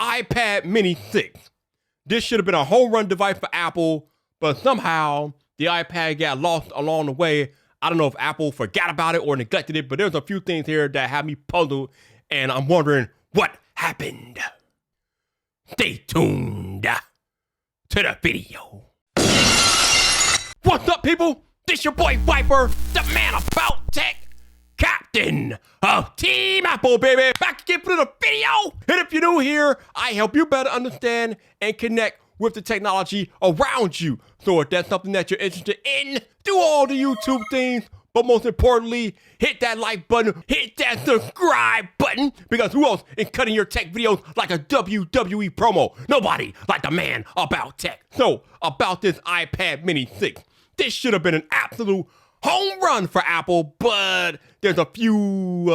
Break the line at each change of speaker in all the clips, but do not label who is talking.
iPad Mini 6. This should have been a home run device for Apple, but somehow the iPad got lost along the way. I don't know if Apple forgot about it or neglected it, but there's a few things here that have me puzzled, and I'm wondering what happened. Stay tuned to the video. What's up, people? This your boy Viper, the man about tech, captain of Team Apple, baby. Back again for the video. And if you're new here, I help you better understand and connect with the technology around you. So if that's something that you're interested in, do all the YouTube things. But most importantly, hit that like button, hit that subscribe button, because who else is cutting your tech videos like a WWE promo? Nobody like the man about tech. So about this iPad Mini 6. This should have been an absolute home run for Apple, but there's a few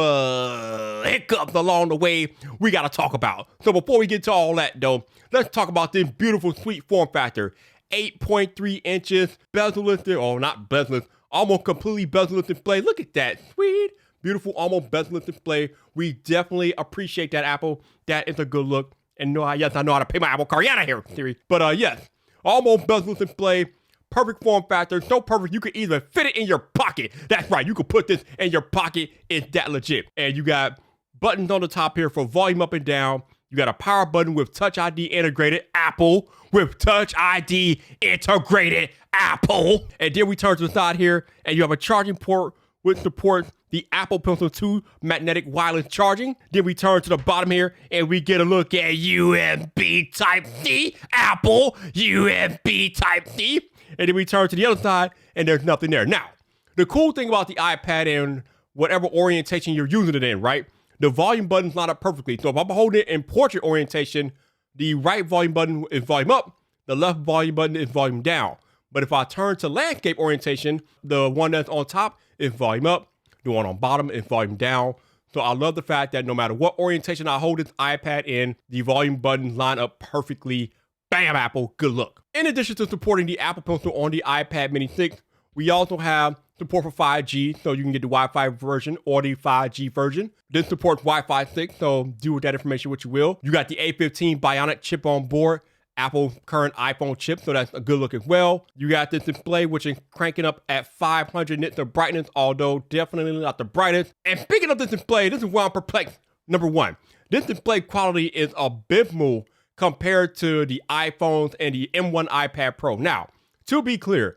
hiccups along the way we gotta talk about. So before we get to all that though, let's talk about this beautiful, sweet form factor. 8.3 inches, bezel-less, or not bezel-less, almost completely bezel-less display. Look at that, sweet, beautiful, almost bezel-less display. We definitely appreciate that, Apple. That is a good look. And yes, I know how to pay my Apple card. Get out of here, Siri. But yes, almost bezel-less display. Perfect form factor, so perfect you could even fit it in your pocket. That's right, you could put this in your pocket. It's that legit. And you got buttons on the top here for volume up and down. You got a power button with Touch ID integrated, Apple, with Touch ID integrated, Apple. And then we turn to the side here, and you have a charging port which supports the Apple Pencil 2 magnetic wireless charging. Then we turn to the bottom here, and we get a look at USB Type-C, Apple, USB Type-C. And then we turn to the other side, and there's nothing there. Now, the cool thing about the iPad and whatever orientation you're using it in, right? The volume button's lined up perfectly. So if I'm holding it in portrait orientation, the right volume button is volume up, the left volume button is volume down. But if I turn to landscape orientation, the one that's on top is volume up, the one on bottom is volume down. So I love the fact that no matter what orientation I hold this iPad in, the volume buttons line up perfectly. Bam, Apple, good look. In addition to supporting the Apple Pencil on the iPad Mini 6, we also have support for 5G, so you can get the Wi-Fi version or the 5G version. This supports Wi-Fi 6, so do with that information what you will. You got the A15 Bionic chip on board, Apple's current iPhone chip, so that's a good look as well. You got this display, which is cranking up at 500 nits of brightness, although definitely not the brightest. And speaking of this display, this is where I'm perplexed. Number one, this display quality is abysmal compared to the iPhones and the M1 iPad Pro. Now, to be clear,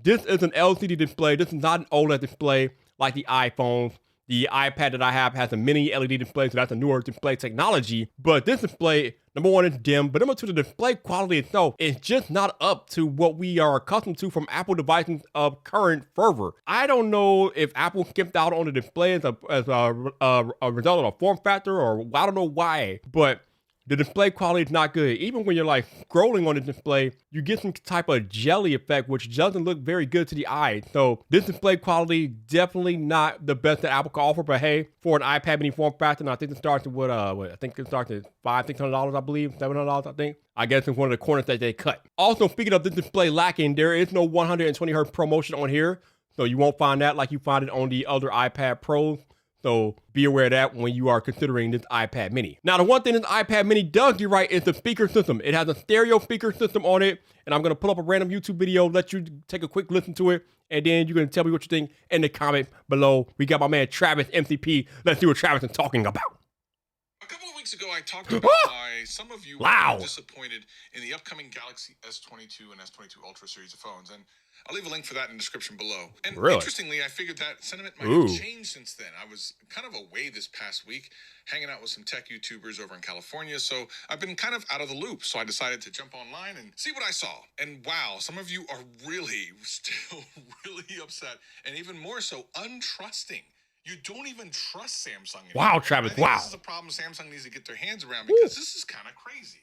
this is an LCD display. This is not an OLED display like the iPhones. The iPad that I have has a mini LED display, so that's a newer display technology. But this display, number one, is dim, but number two, the display quality itself is just not up to what we are accustomed to from Apple devices of current fervor. I don't know if Apple skipped out on the display as a result of a form factor, or I don't know why, but the display quality is not good. Even when you're like scrolling on the display, you get some type of jelly effect, which doesn't look very good to the eye. So this display quality definitely not the best that Apple can offer. But hey, for an iPad Mini form factor, and I think it starts with I think it starts at $500-$600, I believe, $700, I think. I guess it's one of the corners that they cut. Also, speaking of the display lacking, there is no 120 Hz ProMotion on here, so you won't find that like you find it on the other iPad Pros. So be aware of that when you are considering this iPad Mini. Now, the one thing this iPad Mini does do right is the speaker system. It has a stereo speaker system on it, and I'm going to pull up a random YouTube video, let you take a quick listen to it, and then you're going to tell me what you think in the comment below. We got my man Travis MCP. Let's see what Travis is talking about.
A couple of weeks ago, I talked about why some of you were disappointed in the upcoming Galaxy S22 and S22 Ultra series of phones, and I'll leave a link for that in the description below. And interestingly, I figured that sentiment might have changed since then. I was kind of away this past week, hanging out with some tech YouTubers over in California, so I've been kind of out of the loop. So I decided to jump online and see what I saw. And wow, some of you are still really upset, and even more so, untrusting. You don't even trust Samsung anymore.
Wow, Travis, wow.
This is a problem Samsung needs to get their hands around, because this is kind of crazy.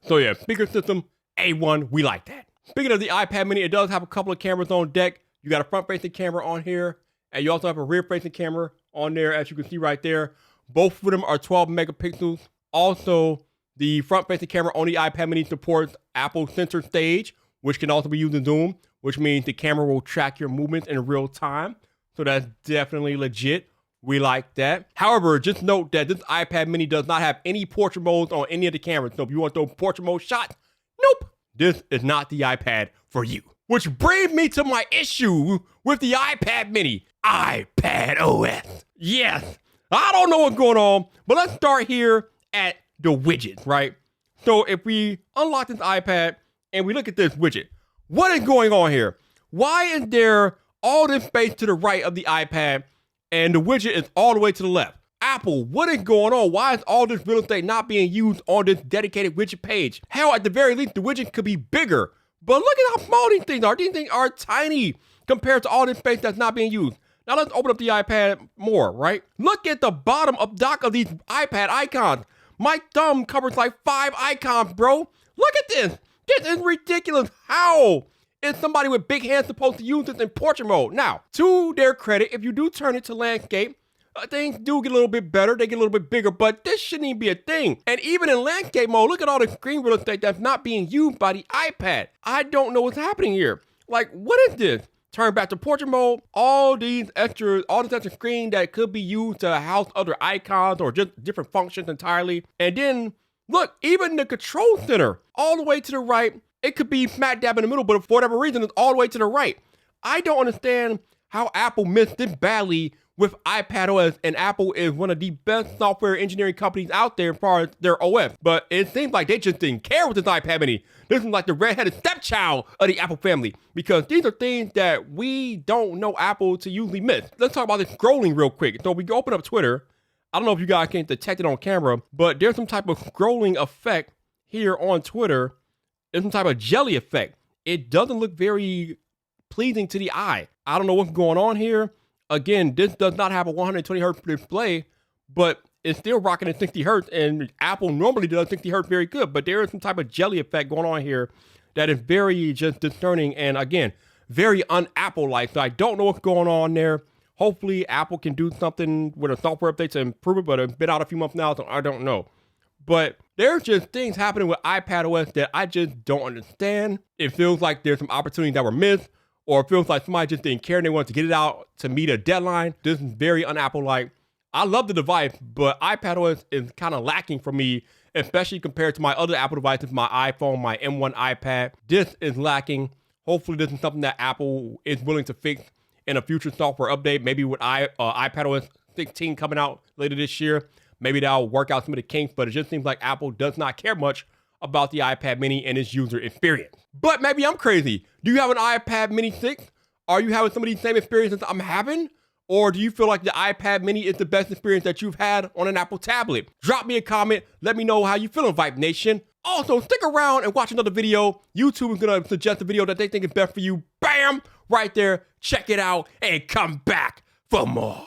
So yeah, speaker system, A1, we like that. Speaking of the iPad Mini, it does have a couple of cameras on deck. You got a front-facing camera on here, and you also have a rear-facing camera on there, as you can see right there. Both of them are 12 megapixels. Also, the front-facing camera on the iPad Mini supports Apple Sensor Stage, which can also be used in Zoom, which means the camera will track your movements in real time. So that's definitely legit. We like that. However, just note that this iPad mini does not have any portrait modes on any of the cameras. So if you want those portrait mode shots, nope, this is not the iPad for you. Which brings me to my issue with the iPad mini, iPad OS. Yes, I don't know what's going on, but let's start here at the widgets, right? So if we unlock this iPad and we look at this widget, what is going on here? Why is there all this space to the right of the iPad and the widget is all the way to the left? Apple, what is going on? Why is all this real estate not being used on this dedicated widget page? Hell, at the very least, the widget could be bigger. But look at how small these things are. These things are tiny compared to all this space that's not being used. Now let's open up the iPad more, right? Look at the bottom of dock of these iPad icons. My thumb covers like 5 icons, bro. Look at this. This is ridiculous. How is somebody with big hands supposed to use this in portrait mode? Now, to their credit, if you do turn it to landscape, things do get a little bit better. They get a little bit bigger, but this shouldn't even be a thing. And even in landscape mode, look at all the screen real estate that's not being used by the iPad. I don't know what's happening here. Like, what is this? Turn back to portrait mode. All this extra screen that could be used to house other icons or just different functions entirely. And then, look, even the control center, all the way to the right. It could be smack dab in the middle, but for whatever reason, it's all the way to the right. I don't understand how Apple missed this badly with iPadOS, and Apple is one of the best software engineering companies out there as far as their OS. But it seems like they just didn't care with this iPad mini. This is like the redheaded stepchild of the Apple family, because these are things that we don't know Apple to usually miss. Let's talk about this scrolling real quick. So we can open up Twitter. I don't know if you guys can detect it on camera, but there's some type of scrolling effect here on Twitter. There's some type of jelly effect. It doesn't look very pleasing to the eye. I don't know what's going on here. Again, this does not have a 120 hertz display, but it's still rocking at 60 hertz, and Apple normally does 60 hertz very good, but there is some type of jelly effect going on here that is very just discerning, and again, very un-Apple-like. So I don't know what's going on there. Hopefully, Apple can do something with a software update to improve it, but it's been out a few months now, so I don't know. But there's just things happening with iPadOS that I just don't understand. It feels like there's some opportunities that were missed, or it feels like somebody just didn't care and they wanted to get it out to meet a deadline. This is very un-Apple-like. I love the device, but iPadOS is kind of lacking for me, especially compared to my other Apple devices, my iPhone, my M1 iPad. This is lacking. Hopefully this is something that Apple is willing to fix in a future software update, maybe with iPadOS 16 coming out later this year. Maybe that'll work out some of the kinks, but it just seems like Apple does not care much about the iPad mini and its user experience. But maybe I'm crazy. Do you have an iPad mini 6? Are you having some of these same experiences I'm having? Or do you feel like the iPad mini is the best experience that you've had on an Apple tablet? Drop me a comment. Let me know how you feel, Vibe Nation. Also, stick around and watch another video. YouTube is going to suggest a video that they think is best for you. Bam! Right there. Check it out and come back for more.